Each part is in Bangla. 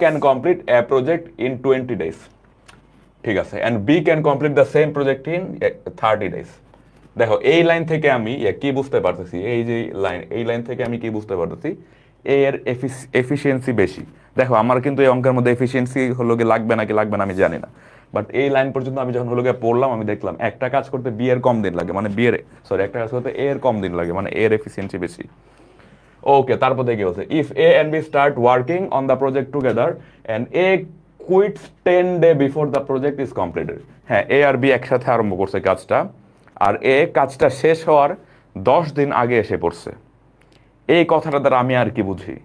Can complete a project in 20 days, ঠিক আছে, and B can complete the same project in 30 days। দেখো এই লাইন থেকে আমি কি বুঝতে পারতেছি, এই যে লাইন, এই লাইন থেকে আমি কি বুঝতে পারতেছি, এ এর এফিসিয়েন্সি বেশি। দেখো আমার কিন্তু এই অঙ্কের মধ্যে এফিসিয়েন্সি হলো গিয়ে লাগবে নাকি লাগবে না আমি জানি না, বাট এই লাইন পর্যন্ত আমি যখন হলো গিয়ে পড়লাম, আমি দেখলাম একটা কাজ করতে বি এর কম দিন লাগে, মানে বি এর সরি একটা কাজ করতে এ এর কম দিন লাগে, মানে এ এর এফিসিয়েন্সি বেশি। ওকে, তারপর দেখি বলছে if A and B start working on the project together and A quits 10 days before the project is completed. হ্যাঁ, এ আর বি একসাথে আরম্ভ করছে কাজটা, আর এ কাজটা শেষ হওয়ার 10 দিন আগে এসে পড়ছে। এই কথাটা দ্বারা আমি আর কি বুঝি,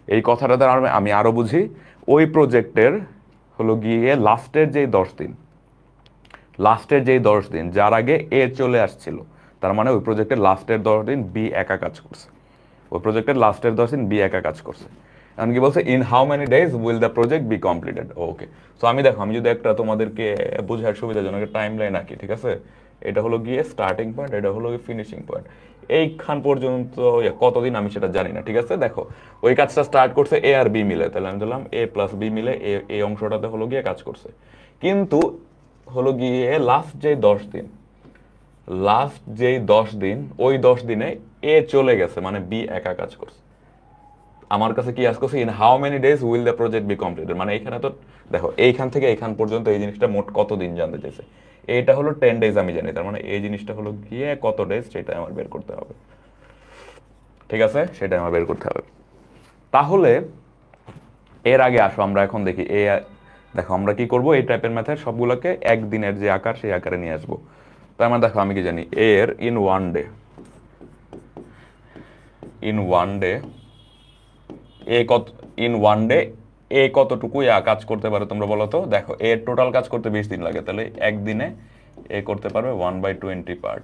এই কথাটা দ্বারা আমি আরো বুঝি ওই প্রজেক্টের হলো গিয়ে লাস্টের যেই 10 দিন, লাস্টের যেই 10 দিন যার আগে এ চলে আসছিল, তার মানে ওই প্রজেক্টের লাস্টের 10 দিন বি একা কাজ করছে, ওই প্রজেক্টের লাস্টের 10 দিন বি একা কাজ করছে। এখন কি বলছে, in how many days will the project be completed. Okay, so আমি দেখো, আমি যদি একটা তোমাদেরকে বোঝার সুবিধাজনক টাইম লাইন আঁকি, ঠিক আছে, এটা হলো গিয়ে স্টার্টিং পয়েন্ট, এটা হলো গিয়ে ফিনিশিং পয়েন্ট, এইখান পর্যন্ত কতদিন আমি সেটা জানি না, ঠিক আছে। দেখো ওই কাজটা স্টার্ট করছে এ আর বি মিলে, তাহলে আমি দিলাম এ প্লাস বি মিলে এই অংশটাতে হলো গিয়ে কাজ করছে, কিন্তু হলো গিয়ে লাস্ট যে 10 দিন, লাস্ট যেই 10 দিন, ওই 10 দিনে এ চলে গেছে, মানে বি একা কাজ করছে। আমার কাছে কি আজ করছে, in how many days will the project be completed, মানে এখানে তো দেখো এইখান থেকে এইখান পর্যন্ত এই জিনিসটা মোট কত দিন জানতে চাইছে। এটা হলো 10 days আমি জানি, তার মানে এই জিনিসটা হলো গিয়ে কত ডেজ সেটা আমার বের করতে হবে, ঠিক আছে, সেটা আমার বের করতে হবে। তাহলে এর আগে আসো আমরা এখন দেখি দেখো আমরা কি করব, এই টাইপের মেথড সবগুলোকে একদিনের যে আকার সেই আকারে নিয়ে আসবো। তার মানে দেখো আমি কি জানি, এর in one day, in one day এ কত, ইন ওয়ান ডে এ কতটুকু কাজ করতে পারে তোমরা বলো তো। দেখো এ টোটাল কাজ করতে 20 দিন লাগে, তাহলে একদিনে এ করতে পারবে 1/20 পার্ট,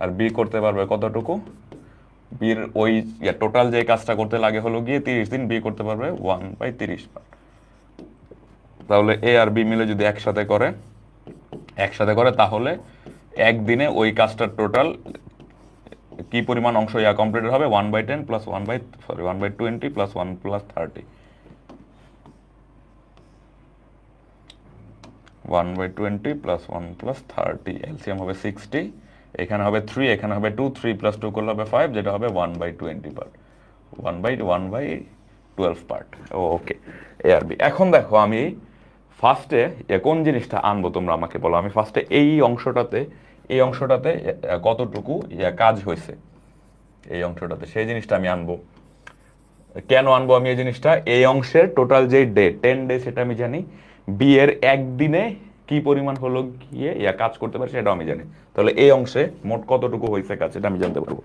আর বি করতে পারবে কতটুকু, বির ওই টোটাল যে কাজটা করতে লাগে হলো গিয়ে 30 দিন, বি করতে পারবে 1/30 পার্ট। তাহলে এ আর বি মিলে যদি একসাথে করে তাহলে একদিনে ওই কাজটার টোটাল কি পরিমাণ অংশ কমপ্লিটেড হবে, 1/10 plus 1/20 plus 1 plus 30, 1/20 plus 1 plus 30, LCM হবে 60, এখানে হবে 3, এখানে হবে 2, 3 প্লাস 2 করলে হবে 5, যেটা হবে 1/20 পার্ট, 1/12 পার্ট। ওকে, এ আর বি। এখন দেখো আমি ফার্স্টে কোন জিনিসটা আনবো তোমরা আমাকে বলো, আমি ফার্স্টে এই অংশটাতে কতটুকু কাজ হয়েছে, এই অংশটাতে সেই জিনিসটা আমি আনবো। কেন আনবো আমি এই জিনিসটা, এই অংশের টোটাল যে ডে 10 ডে সেটা আমি জানি, বি এর একদিনে কি পরিমাণ হলো গিয়ে কাজ করতে পারে সেটাও আমি জানি, তাহলে এই অংশে মোট কতটুকু হয়েছে কাজ সেটা আমি জানতে পারবো।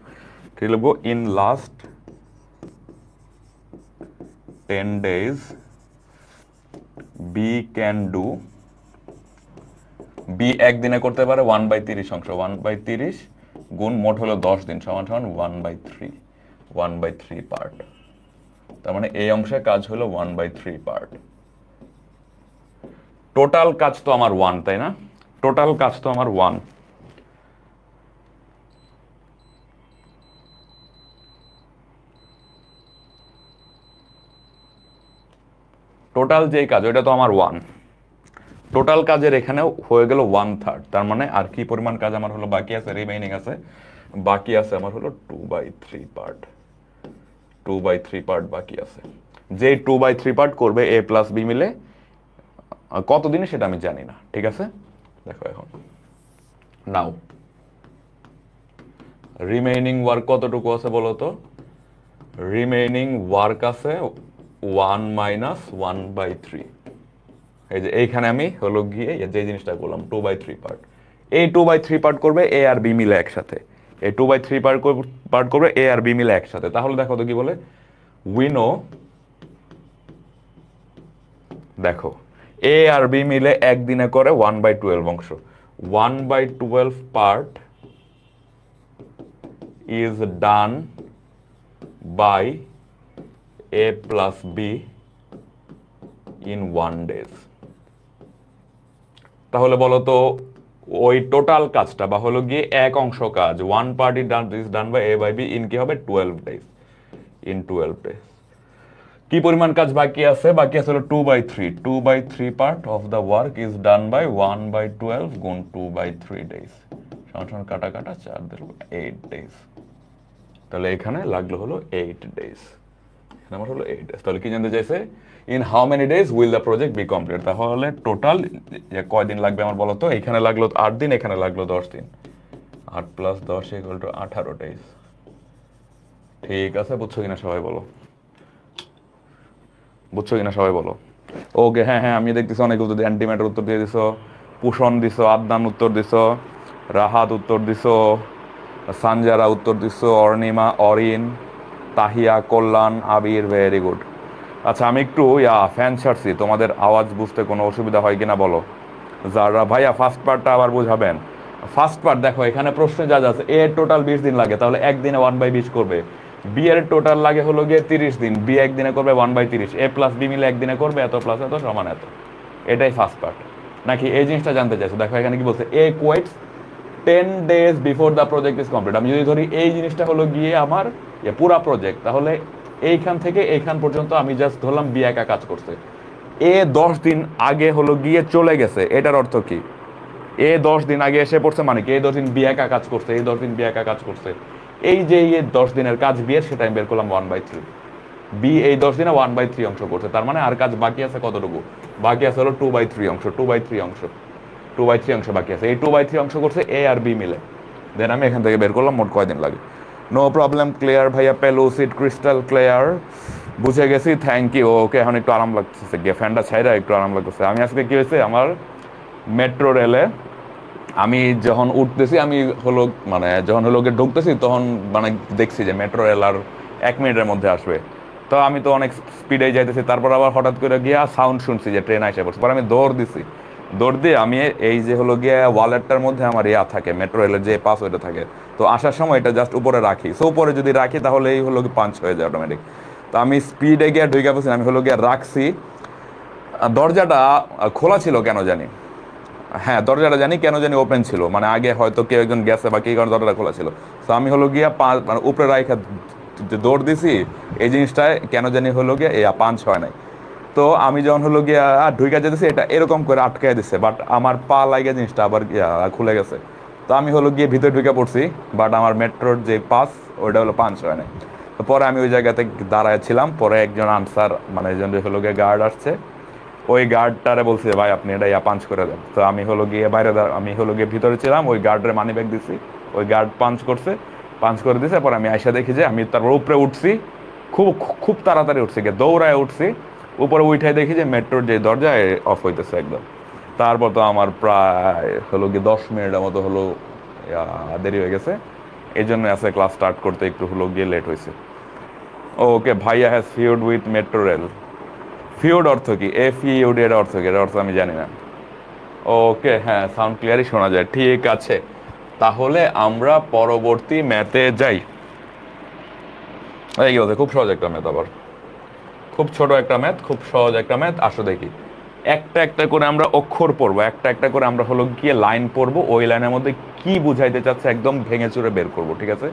ঠিক লিখবো, in last 10 days B can do, B একদিনে করতে পারে 1/30 অংশ, 1/30 গুণ মোট হলো 10 দিন সমান সমান 1/3 পার্ট, তার মানে এই অংশে কাজ হলো 1/3 পার্ট। টোটাল কাজ তো আমার 1, তাই না, টোটাল কাজ তো আমার 1, টোটাল যে কাজ ওইটা তো আমার 1, টোটাল কাজের এখানেও হয়ে গেল 1/3, তার মানে আর কি পরিমাণ কাজ আমার হলো বাকি আছে, রিমেইনিং আছে, বাকি আছে আমার হলো 2/3 পার্ট, 2/3 পার্ট বাকি আছে, যে 2/3 পার্ট করবে এ প্লাস বি মিলে কতদিনে সেটা আমি জানি না, ঠিক আছে। দেখো এখন নাও রিমেইনিং ওয়ার্ক কতটুকু আছে বলো তো, রিমেইনিং ওয়ার্ক আছে 1 - 1/3, এই যে এইখানে আমি হলো গিয়ে যে জিনিসটা করলাম 2/3 পার্ট, এই 2/3 পার্ট করবে এ আর বি মিলে একসাথে, এই 2/3 পার্ট করবে এ আর বি মিলে একসাথে। তাহলে দেখো তো কি বলে, উইনো, দেখো এ আর বি মিলে একদিনে করে 1/12 অংশ, 1/12 part is done by A plus B in 1 days। তাহলে বলো তো ওই টোটাল কাজটা বা হলো গিয়ে এক অংশ কাজ, 1 part is done by A by B in কি হবে 12 days, ইন 12 days। কি পরিমাণ কাজ বাকি আছে? বাকি আছে হলো 2/3, 2/3 part of the work is done by 1/12 গুণ 2/3 ডেজ, সমান কাটা কাটা 4 দিল 8 ডেজ। তাহলে এখানে লাগলো হলো 8 ডেজ, এখানে আমার হলো 8 ডেজ। তাহলে কি জানতে চাইছে? In how many days will the project be complete. তাহলে টোটাল কয়দিন লাগবে আমার বলো তো? এখানে লাগলো 8 দিন, এখানে লাগলো 10 দিন, 8 + 10 = 18 ডেজ। ঠিক আছে, বুঝছো কিনা সবাই বলো? বুঝছো কিনা সবাই বলো? ওকে, হ্যাঁ হ্যাঁ, আমি দেখতেছি অনেক উত্তর, অ্যান্টিম্যাটার উত্তর দিয়ে দিছো, পুষণ দিছো, আদনান উত্তর দিছো, রাহাত উত্তর দিছো, সানজারা উত্তর দিছো, অর্ণিমা, অরিন, তাহিয়া, কল্যাণ, আবির, ভেরি গুড। আচ্ছা, আমি একটু ফ্যান ছাড়ছি, তোমাদের আওয়াজ বুঝতে কোনো অসুবিধা হয় কিনা বলো? যারা ভাইয়া ফার্স্ট পার্টটা আবার বুঝাবেন। ফার্স্ট পার্ট দেখো, এখানে প্রশ্নে যা যা আছে, এ টোটাল 20 দিন লাগে, তাহলে একদিনে 1/20 করবে। বি এর টোটাল লাগে হলো গিয়ে 30 দিন, বি একদিনে করবে 1/30, এ প্লাস বি মিলে একদিনে করবে এত প্লাস এত সমান এত। এটাই ফার্স্ট পার্ট, নাকি এই জিনিসটা জানতে চাইছো? দেখো এখানে কি বলছে, এ কোয়েটস 10 days before the project is complete. আমি যদি ধরি এই জিনিসটা হলো গিয়ে আমার পুরা প্রজেক্ট, তাহলে এইখান থেকে এইখান পর্যন্ত আমি জাস্ট ধরলাম বি একা কাজ করছে, এ 10 দিন আগে হলো গিয়ে চলে গেছে। এটার অর্থ কি? এ 10 দিন আগে এসে পড়ছে, মানে কি এই 10 দিন বি একা কাজ করছে, এই 10 দিন বি একা কাজ করছে। এই যে এই 10 দিনের কাজ বি এর, সেটা আমি বের করলাম 1/3। বি এই 10 দিনে 1/3 অংশ করছে, তার মানে আর কাজ বাকি আছে কতটুকু? বাকি আছে হলো 2/3 অংশ, 2/3 অংশ, 2/3 অংশ বাকি আছে। এই 2/3 অংশ করছে এ আর বি মিলে। দেন আমি এখান থেকে বের করলাম মোট কয়দিন লাগে। নো প্রবলেম, ক্লিয়ার ভাইয়া, পেলুসিড ক্রিস্টাল ক্লিয়ার, বুঝে গেছি, থ্যাংক ইউ। ওকে, এখন একটু আরাম লাগতেছে, ফ্যানটা ছাইরা একটু আরাম লাগতেছে। আমি আজকে কি হয়েছে, আমার মেট্রো রেলে আমি যখন উঠতেছি, আমি হলো মানে যখন হলো গিয়ে ঢুকতেছি, তখন মানে দেখছি যে মেট্রো রেল আর 1 মিনিটের মধ্যে আসবে। তো আমি তো অনেক স্পিডে যাইতেছি, তারপর আবার হঠাৎ করে গিয়া সাউন্ড শুনছি যে ট্রেন আসে পড়ছে। পরে আমি দৌড় দিছি, দৌড় দিয়ে আমি এই যে হলো গিয়ে ওয়ালেটটার মধ্যে আমার থাকে, মেট্রো রেলের যে পাস ওইটা থাকে, তো আসার সময় এটা জাস্ট উপরে রাখি। সো উপরে যদি রাখি তাহলে এই হলো কি পাঞ্চ হয়ে যায় অটোমেটিক। তো আমি স্পিডে গিয়ে ঢুকে পড়ছি, আমি হলো গিয়ে রাখছি। দরজাটা খোলা ছিল কেন জানি, হ্যাঁ দরজাটা জানি কেন জানি ওপেন ছিল, মানে আগে হয়তো কেউ একজন গেছে বা কি কারণে দরজাটা খোলা ছিল। তো আমি হলো গিয়া মানে উপরে রাখা দৌড় দিছি, এই জিনিসটায় কেন জানি হলো গিয়া পাঞ্চ হয় নাই। তো আমি যখন হলো গিয়া ঢুকে যেতেছি, এটা এরকম করে আটকায় দিচ্ছে, বাট আমার পা লাগে জিনিসটা আবার খুলে গেছে। তো আমি হলো গিয়ে ভিতরে ঢুকে পড়ছি, বাট আমার মেট্রোর যে পাস ওইটা হলো পাঞ্চ হয় নাই। তো পরে আমি ওই জায়গাতে দাঁড়ায় ছিলাম, পরে একজন আনসার মানে একজন হলো গিয়ে গার্ড আসছে, ওই গার্ডটারে বলছে ভাই আপনি এটা পাঞ্চ করে দেন। তো আমি হলো গিয়ে বাইরে, আমি হলো গিয়ে ভিতরে ছিলাম, ওই গার্ডের মানি ব্যাগ দিছি, ওই গার্ড পাঞ্চ করছে, পাঞ্চ করে দিছে। পরে আমি আইসা দেখি যে আমি তারপর উপরে উঠছি, খুব খুব তাড়াতাড়ি উঠছি, গিয়ে দৌড়ায় উঠছি উপরে, উঠে দেখি যে মেট্রোর যে দরজা অফ হইতেছে একদম। তারপর তো আমার প্রায় হলো গিয়ে 10 মিনিটের মতো হলো দেরি হয়ে গেছে, এই জন্য আছে ক্লাস স্টার্ট করতে একটু হলো গিয়ে লেট হয়েছে। ওকে, ভাইয়া has feud with metro rail. Feud অর্থ কি? FEUD এর অর্থ কি? এর অর্থ আমি জানি না। ওকে, হ্যাঁ সাউন্ড ক্লিয়ারই শোনা যায়, ঠিক আছে। তাহলে আমরা পরবর্তী ম্যাথে যাই। এই কি বলছে, খুব সহজ একটা ম্যাথ, আবার খুব ছোট একটা ম্যাথ, খুব সহজ একটা ম্যাথ। আসো দেখি, একটা একটা করে আমরা অক্ষর পড়বো, একটা একটা করে আমরা হলো গিয়ে লাইন পড়বো, ওই লাইনের মধ্যে কি বুঝাইতে চাচ্ছে একদম ভেঙে চুরে বের করবো, ঠিক আছে?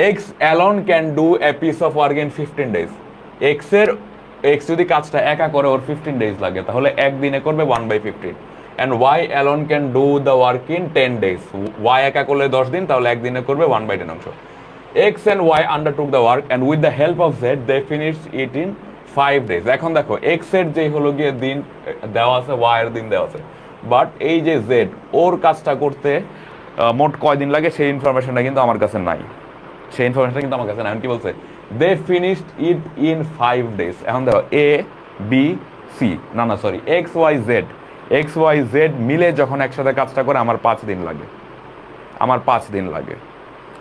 X alone can do a piece of work in 15 days। X যদি কাজটা একা করে ওর 15 days লাগে, তাহলে একদিনে করবে 1/15। And Y alone can do the work in 10 days। Y একা করলে 10 দিন, তাহলে একদিনে করবে 1/10 অংশ। X and Y undertook the work and with the help of Z they finish it in 5 days। এখন দেখো এক্স এর যে হলো গিয়ে দিন দেওয়া আছে, ওয়াই এর দিন দেওয়া আছে, বাট এই যে জেড ওর কাজটা করতে মোট কয়দিন লাগে সেই ইনফরমেশনটা কিন্তু আমার কাছে নাই, সেই ইনফরমেশনটা কিন্তু আমার কাছে নাই। এখন কি বলছে, দে ফিনিশড ইট ইন 5 days। এখন দেখো এ বি সি, না না সরি, এক্স ওয়াই জেড মিলে যখন একসাথে কাজটা করে আমার 5 দিন লাগে, আমার 5 দিন লাগে।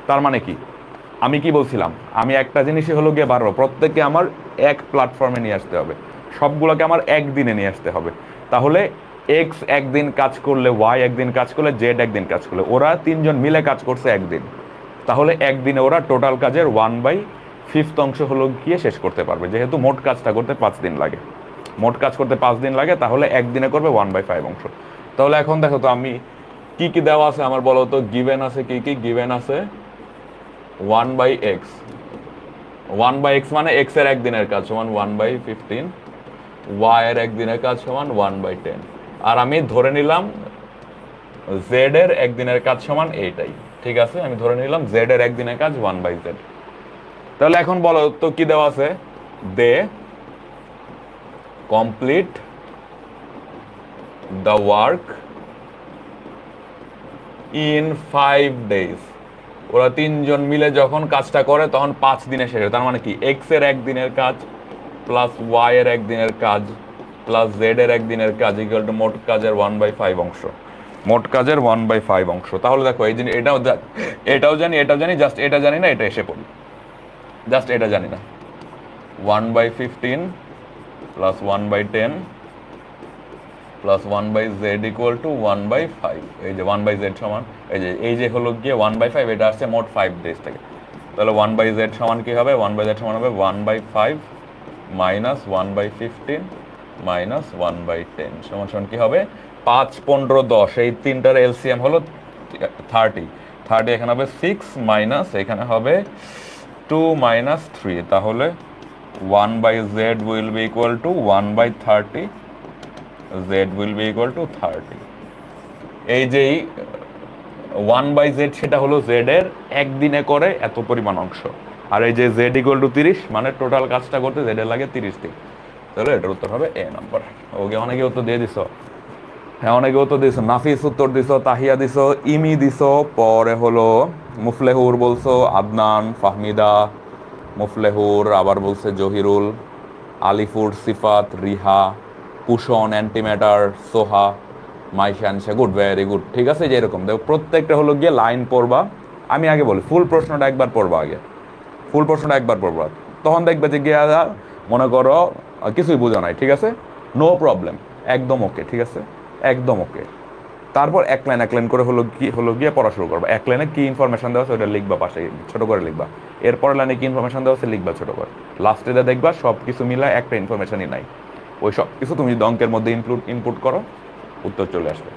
তার মানে কি, আমি কি বলছিলাম, আমি একটা জিনিসই হলো গিয়ে বারবার প্রত্যেককে আমার এক প্ল্যাটফর্মে নিয়ে আসতে হবে, সবগুলোকে আমার একদিনে নিয়ে আসতে হবে। তাহলে এক্স একদিন কাজ করলে, ওয়াই একদিন কাজ করলে, জেড একদিন কাজ করলে, ওরা তিনজন মিলে কাজ করছে একদিন, তাহলে একদিনে ওরা টোটাল কাজের 1/5 অংশ হলো গিয়ে শেষ করতে পারবে, যেহেতু মোট কাজটা করতে 5 দিন লাগে, মোট কাজ করতে 5 দিন লাগে, তাহলে একদিনে করবে 1/5 অংশ। তাহলে এখন দেখো তো আমি কি কি দেওয়া আছে আমার বলো তো, গিভেন আছে কি কি, গিভেন আছে 1/x, 1/x মানে x এর একদিনের কাজ সমান 1/15, y এর একদিনের কাজ সমান 1/10, আর আমি ধরে নিলাম z এর একদিনের কাজ সমান এইটাই। ঠিক আছে, আমি ধরে নিলাম z এর একদিনের কাজ 1/z। তাহলে এখন বলো তো কি দেওয়া আছে, they complete the work in 5 days। ওরা তিনজন মিলে যখন কাজটা করে তখন 5 দিনে শেষ হয়। তার মানে কি x এর একদিনের কাজ প্লাস y এর একদিনের কাজ প্লাস z এর একদিনের কাজ ইকুয়াল টু মোট কাজের 1/5 অংশ, মোট কাজের 1/5 অংশ। তাহলে দেখো এই জিনিস এটাও জানি জাস্ট এটা জানি না, এটা এসে পড়ি, জাস্ট এটা জানি না। 1/15 plus 1/10 plus 1/z equal to 1/5। এই যে 1/z সমান এই যে হলো গিয়ে 1/5, এটা আসছে মোট 5 ডেজ থেকে। তাহলে 1/z সমান কি হবে, 1/z সমান হবে 1/5 মাইনাস 1/15 মাইনাস 1/10 সমান সমান কি হবে 5, 15, 10। এই তিনটার এলসিএম হলো 30। এখানে হবে 6 মাইনাস এখানে হবে 2 মাইনাস 3। তাহলে 1/z will be equal to 1/30, z will be equal to 30। এই যে 1/z সেটা হলো z এর একদিনে করে এত পরিমাণ অংশ, আর এই যে z equal to 30 মানে টোটাল কাজটা করতে z এর লাগে 30 দিন। তাহলে এটার উত্তর হবে এ নাম্বার। ওকে, অনেকে উত্তর দিয়ে দিছো, হ্যাঁ অনেকে উত্তর দিছো, নাফিস উত্তর দিছো, তাহিয়া দিছো, ইমি দিছো, পরে হলো মুফলেহুর বলছো, আদনান, ফাহমিদা, মুফলেহুর, আবার বলছে জহিরুল, আলিফুর, সিফাত, রিহা, কুশন, অ্যান্টিম্যাটার, সোহা, মাইশানসা। Good, very good. ঠিক আছে, যে এরকম দেখো প্রত্যেকটা হলো গিয়ে লাইন পড়বা। আমি আগে বলি ফুল প্রশ্নটা একবার পড়বা, আগে ফুল প্রশ্নটা একবার পড়বা, তখন দেখবে যে গিয়ে মনে করো কিছুই বোঝা নাই। ঠিক আছে, নো প্রবলেম, একদম ওকে। ঠিক আছে, একদম ওকে। তারপর এক লাইন করে হলো গিয়ে পড়া শুরু করবা। এক লাইনে কি ইনফরমেশন দেওয়া আছে ওটা লিখবা, পাশে ছোট করে লিখবা। এরপর লাইনে কি ইনফরমেশন দেওয়া আছে লিখবা ছোট করে। লাস্টে দেখবা সব কিছু মিলায় একটা ইনফরমেশনই নাই। ওই সব কিছু তুমি যদি অঙ্কের মধ্যে ইনপুট করো উত্তর চলে আসবে।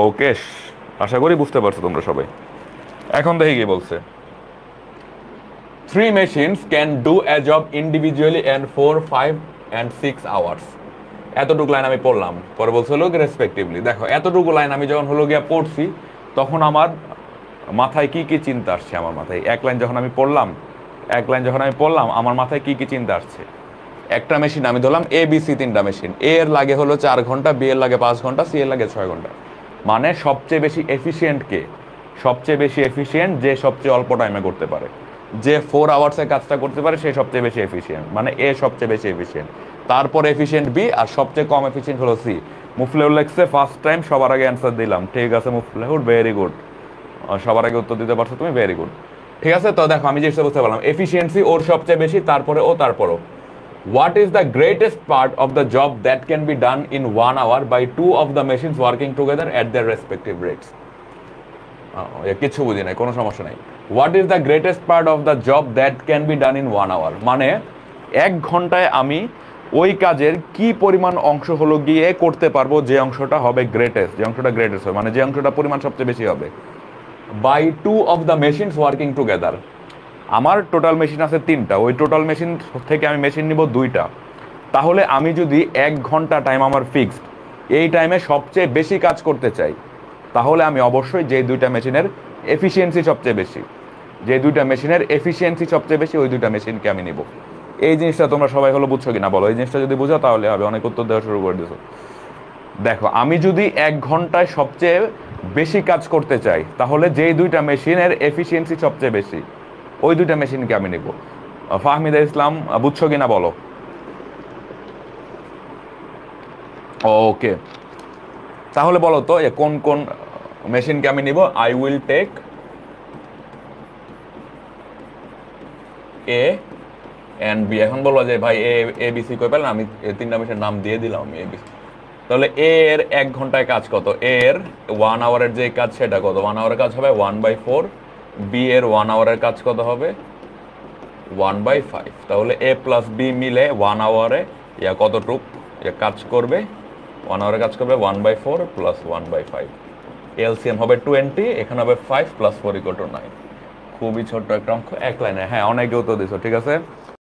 ওকে, আশা করি বুঝতে পারছো তোমরা সবাই। এখন দেখি কি বলছে, 3 machines can do a job individually in 4, 5 and 6 hours। এতটুকু লাইন আমি পড়লাম, পরে বলছে হলো রেসপেক্টিভলি। দেখো এতটুকু লাইন আমি যখন হলো গিয়া পড়ছি তখন আমার মাথায় কি কি চিন্তা আসছে, আমার মাথায় এক লাইন যখন আমি পড়লাম আমার মাথায় কি কি চিন্তা আসছে। একটা মেশিন আমি ধরলাম এ বি সি, 3টা মেশিন। এ এর লাগে হলো 4 ঘন্টা, বি এর লাগে 5 ঘন্টা, সি এর লাগে 6 ঘন্টা। মানে সবচেয়ে বেশি এফিসিয়েন্ট কে, সবচেয়ে বেশি এফিসিয়েন্ট যে সবচেয়ে অল্প টাইমে করতে পারে, যে 4 আওয়ার্সে কাজটা করতে পারে সে সবচেয়ে বেশি এফিসিয়েন্ট, মানে এ সবচেয়ে বেশি এফিসিয়েন্ট। তারপর এফিসিয়েন্ট বি, আর সবচেয়ে কম এফিসিয়েন্ট হলো সি। মুফলেহুর লেখছে ফার্স্ট টাইম, সবার আগে অ্যান্সার দিলাম। ঠিক আছে মুফলেহুর, ভেরি গুড, সবার আগে উত্তর দিতে পারছো তুমি, ভেরি গুড। ঠিক আছে, তো দেখো আমি যেটা বুঝতে পারলাম, এফিসিয়েন্সি ওর সবচেয়ে বেশি, তারপরে ও, তারপরও। What is the greatest part of the job that can be done in 1 hour by 2 of the machines working together at their respective rates? কিছু বুঝি নাই, কোনো সমস্যা নাই। What is the greatest part of the job that can be done in 1 hour? মানে 1 ঘন্টায় আমি ওই কাজের কি পরিমাণ অংশ হলো গিয়ে করতে পারবো, যে অংশটা হবে গ্রেটেস্ট, যে অংশটা গ্রেটেস্ট হবে, মানে যে অংশটা পরিমাণ সবচেয়ে বেশি হবে। By 2 of the machines working together। আমার টোটাল মেশিন আছে 3টা, ওই টোটাল মেশিন থেকে আমি মেশিন নিব 2টা। তাহলে আমি যদি 1 ঘন্টা টাইম আমার ফিক্সড, এই টাইমে সবচেয়ে বেশি কাজ করতে চাই, তাহলে আমি অবশ্যই যে 2টা মেশিনের এফিসিয়েন্সি সবচেয়ে বেশি, যে 2টা মেশিনের এফিসিয়েন্সি সবচেয়ে বেশি, ওই 2টা মেশিনকে আমি নিব। এই জিনিসটা তোমরা সবাই হলো বুঝছো কিনা বলো, এই জিনিসটা যদি বুঝো তাহলে হবে। অনেক উত্তর দেওয়া শুরু করে দিছো। দেখো আমি যদি 1 ঘন্টায় সবচেয়ে বেশি কাজ করতে চাই, তাহলে যেই 2টা মেশিনের এফিসিয়েন্সি সবচেয়ে বেশি, ওই 2টা মেশিনকে আমি নিব। ফাহমিদা ইসলাম বুঝছো কিনা বলো। ওকে, তাহলে বলো তো কোন কোন মেশিনকে আমি নিব। I will take A and B. এখন বলো যে ভাই এ বি সি কই পেলাম, আমি 3টা মেশিনের নাম দিয়ে দিলাম আমি এ বি সি। তাহলে এ এর 1 ঘন্টায় কাজ কত, এ এর 1 আওয়ারের যে কাজ সেটা কত, 1 আওয়ারের কাজ হবে 1/4। বি এর 1 আওয়ারের কাজ কত হবে 1/5। তাহলে এ প্লাস বি মিলে 1 আওয়ারে কতটুক কাজ করবে, 1 আওয়ারে কাজ করবে 1/4 প্লাস 1/5। এলসিএম হবে 20, এখানে হবে 5 প্লাস 4 = 9। খুবই ছোট্ট একটা অঙ্ক, এক লাইনে। হ্যাঁ, অনেকেও তো দিছো, ঠিক আছে।